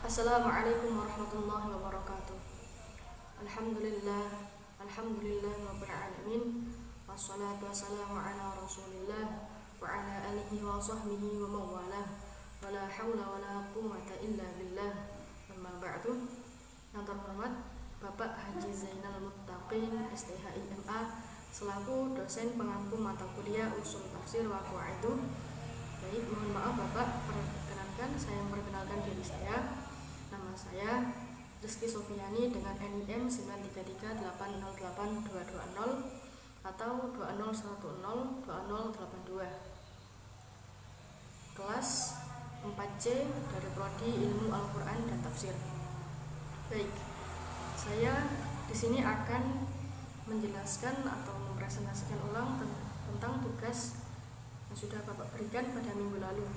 Assalamualaikum warahmatullahi wabarakatuh. Alhamdulillah rabbil alamin. Wassalatu wassalamu ala Rasulillah wa ala alihi wa sahbihi wa mawalah. Wala haula wala quwwata illa billah. Amma ba'du. Yang terhormat Bapak Haji Zainal Muttaqin STHI MA selaku dosen pengampu mata kuliah Ushul Tafsir wa Qawaidul. Baik, mohon maaf Bapak, saya memperkenalkan diri saya. Nama saya Rizky Sofiani dengan NIM 933808220 atau 20102082. Kelas 4C dari Prodi Ilmu Al-Quran dan Tafsir. Baik, saya di sini akan menjelaskan atau mempresentasikan ulang tentang tugas yang sudah Bapak berikan pada minggu lalu,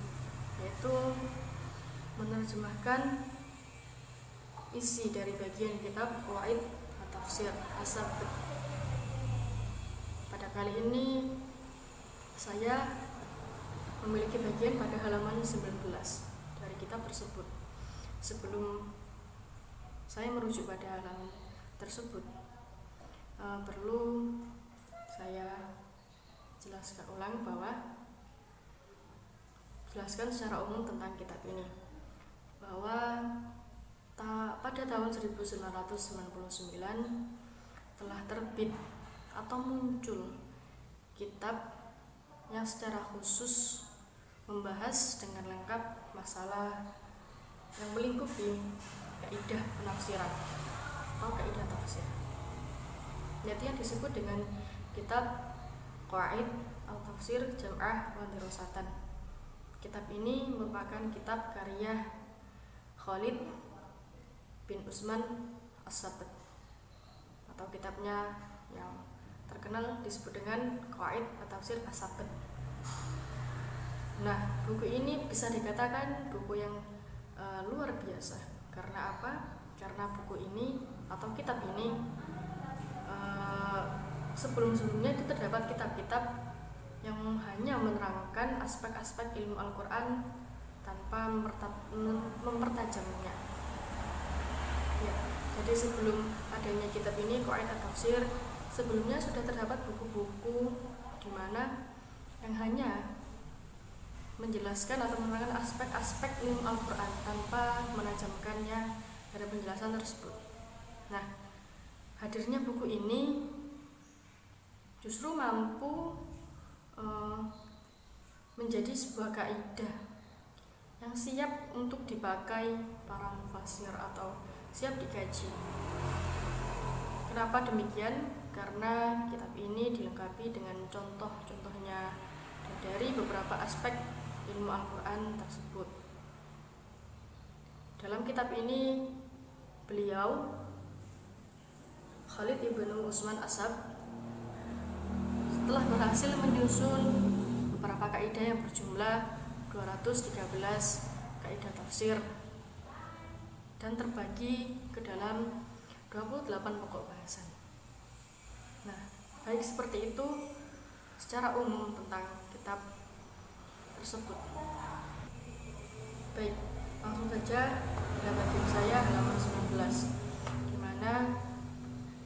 yaitu menerjemahkan isi dari bagian kitab Qawaid Tafsir As-Sabt. Pada kali ini saya memiliki bagian pada halaman 19 dari kitab tersebut. Sebelum saya merujuk pada halaman tersebut, perlu saya jelaskan ulang jelaskan secara umum tentang kitab ini, bahwa pada tahun 1999 telah terbit atau muncul kitab yang secara khusus membahas dengan lengkap masalah yang melingkupi kaidah penafsiran atau kaidah tafsir, yaitu yang disebut dengan kitab Qawaid Al-Tafsir Jam'ah wa Dirasatan. Kitab ini merupakan kitab karya Khalid bin Utsman As-Sabt, atau kitabnya yang terkenal disebut dengan Qawaid At-Tafsir As-Sabt. Nah, buku ini bisa dikatakan buku yang luar biasa. Karena apa? Karena buku ini atau kitab ini sebelum-sebelumnya itu terdapat kitab-kitab yang hanya menerangkan aspek-aspek ilmu Al-Quran tanpa mempertajamnya. Ya, jadi sebelum adanya kitab ini Qawaid At-Tafsir, sebelumnya sudah terdapat buku-buku di mana yang hanya menjelaskan atau menerangkan aspek-aspek ilmu Al-Quran tanpa menajamkannya pada penjelasan tersebut. Nah, hadirnya buku ini justru mampu menjadi sebuah kaidah yang siap untuk dipakai para mufassir atau siap dikaji. Kenapa demikian? Karena kitab ini dilengkapi dengan contoh-contohnya dari beberapa aspek ilmu Al-Quran tersebut. Dalam kitab ini beliau Khalid ibnu Utsman As-Sabt telah berhasil menyusun beberapa kaidah yang berjumlah 213 kaidah tafsir dan terbagi ke dalam 28 pokok bahasan. Nah, baik seperti itu secara umum tentang kitab tersebut. Baik, langsung saja pada bagian saya halaman 19, di mana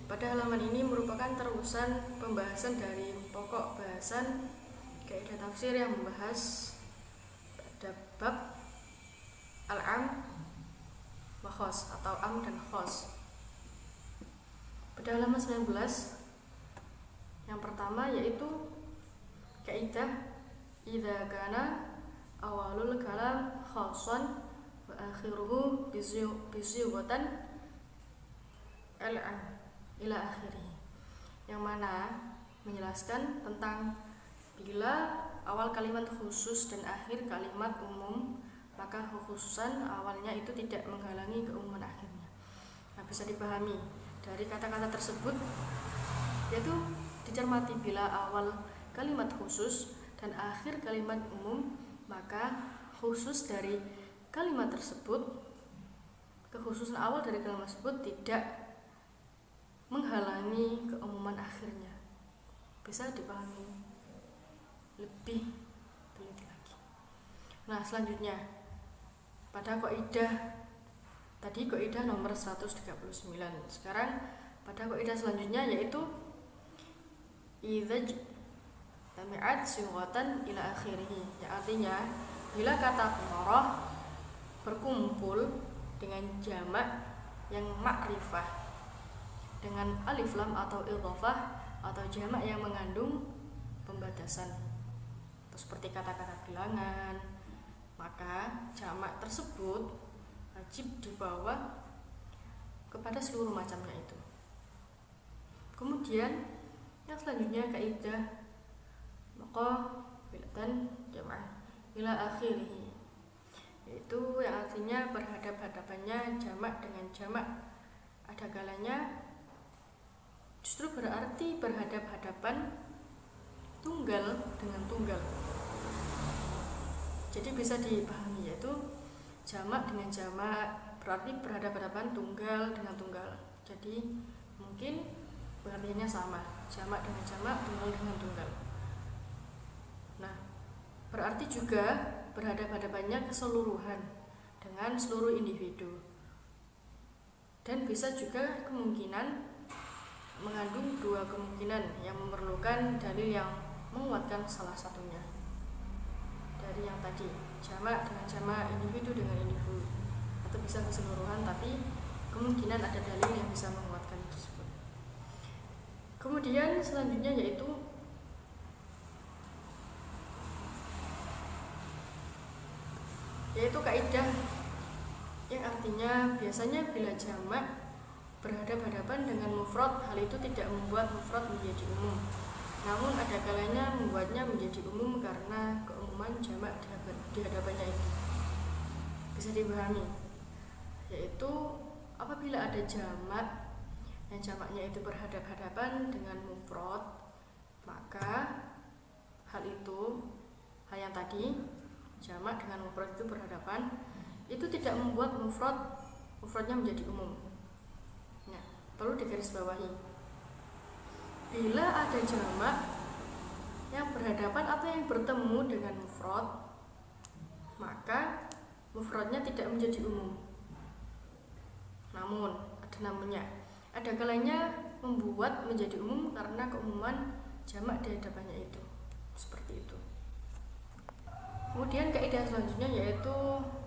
pada halaman ini merupakan terusan pembahasan dari pokok bahasan kaidah tafsir yang membahas pada bab al-am wa khos atau am dan khos. Pada halaman 19 yang pertama yaitu kaidah idza kana awalul kalam khossan wa akhiruhu bizighatan al-am ila akhirih, yang mana menjelaskan tentang bila awal kalimat khusus dan akhir kalimat umum, maka kekhususan awalnya itu tidak menghalangi keumuman akhirnya. Nah, bisa dipahami dari kata-kata tersebut, yaitu dicermati bila awal kalimat khusus dan akhir kalimat umum, maka khusus dari kalimat tersebut, kekhususan awal dari kalimat tersebut tidak menghalangi keumuman akhirnya. Bisa dipahami lebih teliti lagi. Nah, selanjutnya pada kaidah Tadi kaidah nomor 139. Sekarang pada kaidah selanjutnya yaitu idza jami'at sighatan ila akhirih. Yang artinya bila kata penoroh berkumpul dengan jamak yang makrifah dengan alif lam atau idhofah atau jamak yang mengandung pembatasan, seperti kata-kata bilangan, maka jamak tersebut wajib dibawa kepada seluruh macamnya itu. Kemudian yang selanjutnya kaidah muqabilatan jam'ah ila akhirih, yaitu yang artinya berhadap-hadapannya jamak dengan jamak. Ada kalanya justru berarti berhadap-hadapan tunggal dengan tunggal. Jadi bisa dipahami yaitu jamak dengan jamak berarti berhadap-hadapan tunggal dengan tunggal. Jadi mungkin pengertiannya sama, jamak dengan jamak, tunggal dengan tunggal. Nah, berarti juga berhadap-hadapannya keseluruhan dengan seluruh individu. Dan bisa juga kemungkinan mengandung dua kemungkinan yang memerlukan dalil yang menguatkan salah satunya. Dari yang tadi, jamak dengan jamak, individu dengan individu, atau bisa keseluruhan tapi kemungkinan ada dalil yang bisa menguatkan tersebut. Kemudian selanjutnya yaitu kaidah yang artinya biasanya bila jamak berhadap-hadapan dengan mufrad, hal itu tidak membuat mufrad menjadi umum. Namun ada kalanya membuatnya menjadi umum karena keumuman jamak di hadapannya itu. Bisa dipahami, yaitu apabila ada jamak yang jamaknya itu berhadap-hadapan dengan mufrad, maka hal yang tadi jamak dengan mufrad itu berhadapan, itu tidak membuat mufradnya menjadi umum. Nah, perlu digarisbawahi, bila ada jamak yang berhadapan atau yang bertemu dengan mufrad, maka mufradnya tidak menjadi umum. Namun ada namanya, ada kalanya membuat menjadi umum karena keumuman jamak di hadapannya itu. Seperti itu. Kemudian kaidah selanjutnya yaitu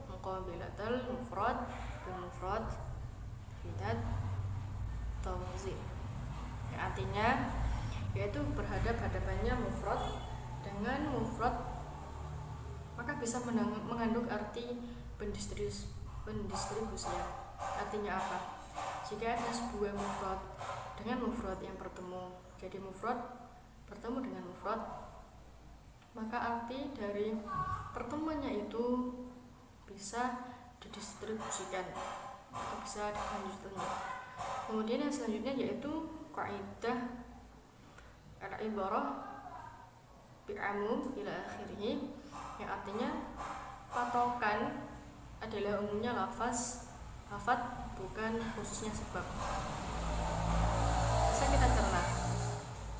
muqabilatul mufrad bil mufrad fidat tawzi. Yang artinya yaitu berhadap-hadapannya mufrad dengan mufrad, maka bisa mengandung arti pendistribusian. Artinya apa? Jika ada sebuah mufrad dengan mufrad yang bertemu, jadi mufrad bertemu dengan mufrad, maka arti dari pertemuannya itu bisa didistribusikan atau bisa dilanjutkan. Kemudian yang selanjutnya yaitu kaidah al-ibarah bi'amum ila akhirih, yang artinya patokan adalah umumnya lafaz bukan khususnya sebab. Bisa kita cerna,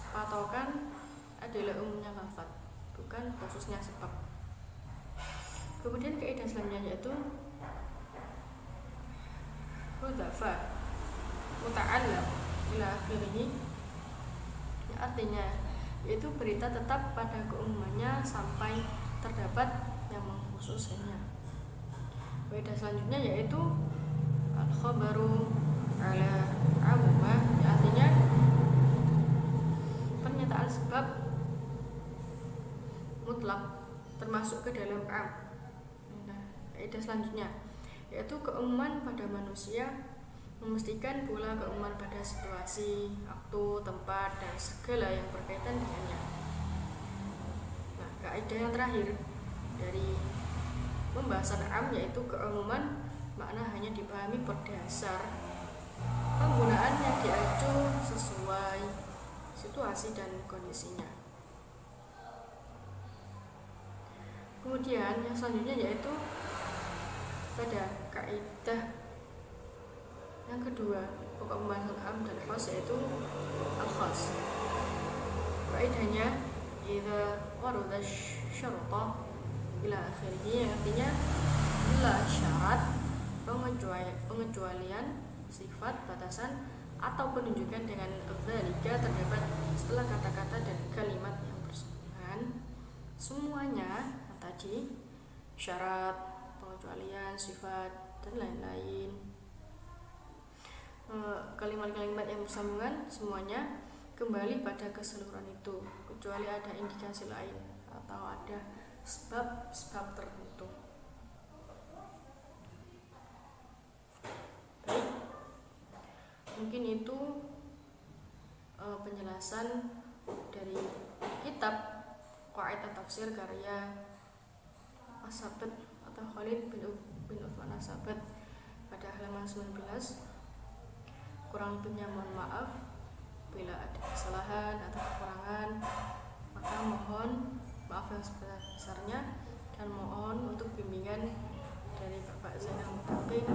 patokan adalah umumnya lafaz bukan khususnya sebab. Kemudian kaidah selanjutnya yaitu hudzafa muta'allam ila akhirih, yang artinya yaitu berita tetap pada keumumannya sampai terdapat yang mengkhususkannya. Kaidah selanjutnya yaitu al-khabaru ala amumah, yang artinya pernyataan sebab mutlak termasuk ke dalam am. Nah, kaidah selanjutnya yaitu keumuman pada manusia memastikan pula keumuman pada situasi, waktu, tempat, dan segala yang berkaitan dengannya. Nah, kaidah yang terakhir dari pembahasan am yaitu keumuman makna hanya dipahami berdasar penggunaan yang diacu sesuai situasi dan kondisinya. Kemudian yang selanjutnya yaitu pada kaidah yang kedua pokok pembahasan am dan khas yaitu al-khas. Kaidahnya idza warada syarta ila akhirih, artinya bila syarat pengecualian, sifat, batasan, atau penunjukan dengan dzalika terdapat setelah kata-kata dan kalimat yang bersambungan semuanya tadi, syarat, pengecualian, sifat, dan lain-lain. Kalimat-kalimat yang bersambungan semuanya kembali pada keseluruhan itu, kecuali ada indikasi lain atau ada sebab-sebab tertentu. Baik, mungkin itu penjelasan dari kitab Qaidah Tafsir karya As-Sabat atau Khalid bin Uthman As-Sabat pada halaman 19. Kurang lebihnya mohon maaf. Bila ada kesalahan atau kekurangan, maka mohon maaf yang sebesar-besarnya dan mohon untuk bimbingan dari Bapak Zainal Mutaqin